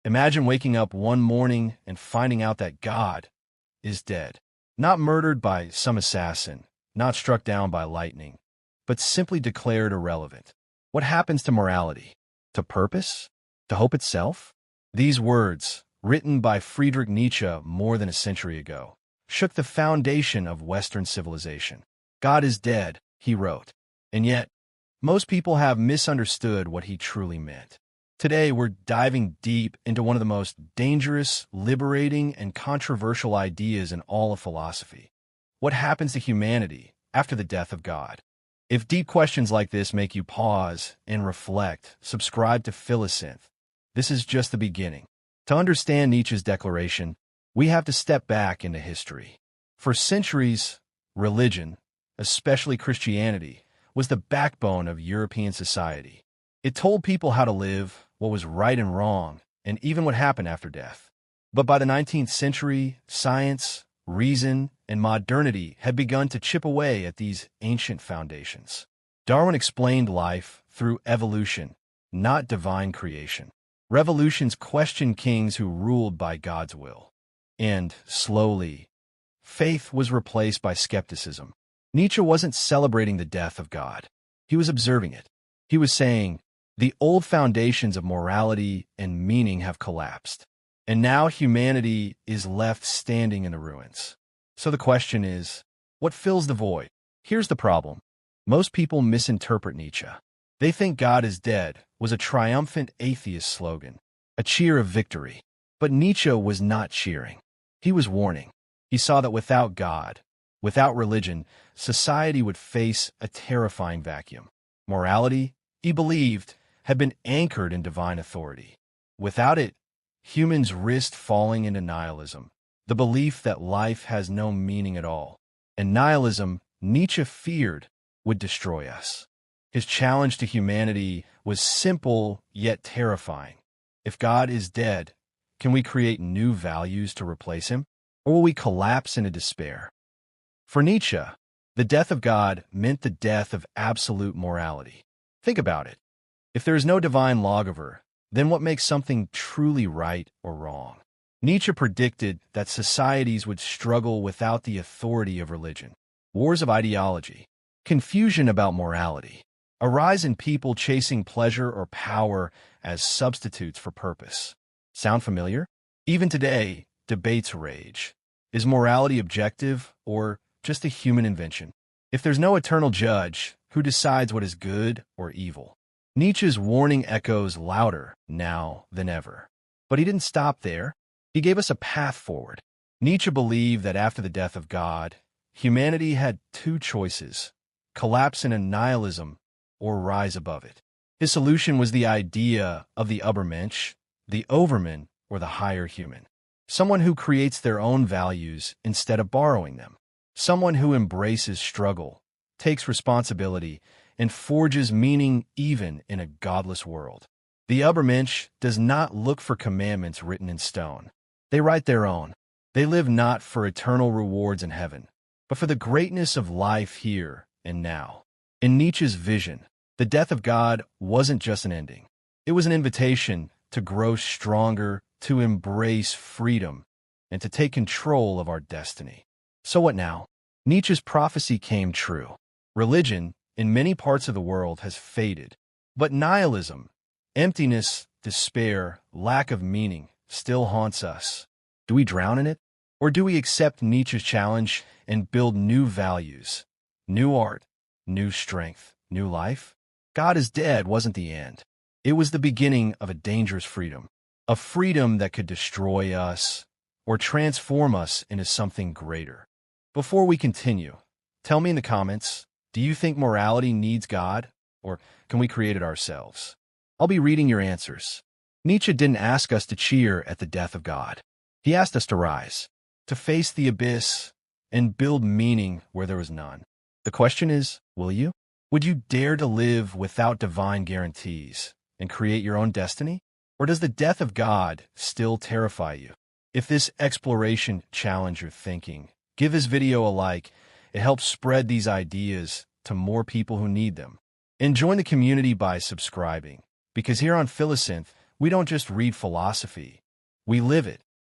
Imagine waking up one morning and finding out that God is dead. Not murdered by some assassin, not struck down by lightning, but simply declared irrelevant. What happens to morality? To purpose? To hope itself? These words, written by Friedrich Nietzsche more than a century ago, shook the foundation of Western civilization. God is dead, he wrote. And yet, most people have misunderstood what he truly meant. Today, we're diving deep into one of the most dangerous, liberating, and controversial ideas in all of philosophy. What happens to humanity after the death of God? If deep questions like this make you pause and reflect, subscribe to Philosynth. This is just the beginning. To understand Nietzsche's declaration, we have to step back into history. For centuries, religion, especially Christianity, was the backbone of European society. It told people how to live, what was right and wrong, and even what happened after death. But by the 19th century, science, reason, and modernity had begun to chip away at these ancient foundations. Darwin explained life through evolution, not divine creation. Revolutions questioned kings who ruled by God's will. And, slowly, faith was replaced by skepticism. Nietzsche wasn't celebrating the death of God. He was observing it. He was saying, the old foundations of morality and meaning have collapsed, and now humanity is left standing in the ruins. So the question is, what fills the void? Here's the problem. Most people misinterpret Nietzsche. They think God is dead was a triumphant atheist slogan, a cheer of victory. But Nietzsche was not cheering. He was warning. He saw that without God, without religion, society would face a terrifying vacuum. Morality, he believed, had been anchored in divine authority. Without it, humans risked falling into nihilism, the belief that life has no meaning at all. And nihilism, Nietzsche feared, would destroy us. His challenge to humanity was simple yet terrifying. If God is dead, can we create new values to replace him? Or will we collapse into despair? For Nietzsche, the death of God meant the death of absolute morality. Think about it. If there is no divine lawgiver, then what makes something truly right or wrong? Nietzsche predicted that societies would struggle without the authority of religion. Wars of ideology, confusion about morality, a rise in people chasing pleasure or power as substitutes for purpose. Sound familiar? Even today, debates rage. Is morality objective or just a human invention? If there's no eternal judge, who decides what is good or evil? Nietzsche's warning echoes louder now than ever. But he didn't stop there. He gave us a path forward. Nietzsche believed that after the death of God, humanity had two choices: collapse into nihilism or rise above it. His solution was the idea of the Übermensch, the Overman, or the higher human. Someone who creates their own values instead of borrowing them. Someone who embraces struggle, takes responsibility, and forges meaning even in a godless world. The Übermensch does not look for commandments written in stone. They write their own. They live not for eternal rewards in heaven, but for the greatness of life here and now. In Nietzsche's vision, the death of God wasn't just an ending. It was an invitation to grow stronger, to embrace freedom, and to take control of our destiny. So what now? Nietzsche's prophecy came true. Religion, in many parts of the world, has faded. But nihilism, emptiness, despair, lack of meaning, still haunts us. Do we drown in it? Or do we accept Nietzsche's challenge and build new values, new art, new strength, new life? God is dead wasn't the end. It was the beginning of a dangerous freedom. A freedom that could destroy us or transform us into something greater. Before we continue, tell me in the comments, do you think morality needs God, or can we create it ourselves? I'll be reading your answers. Nietzsche didn't ask us to cheer at the death of God. He asked us to rise, to face the abyss, and build meaning where there was none. The question is, will you? Would you dare to live without divine guarantees and create your own destiny? Or does the death of God still terrify you? If this exploration challenged your thinking, give this video a like. It helps spread these ideas to more people who need them. And join the community by subscribing, because here on Philosynth, We don't just read philosophy. We live it.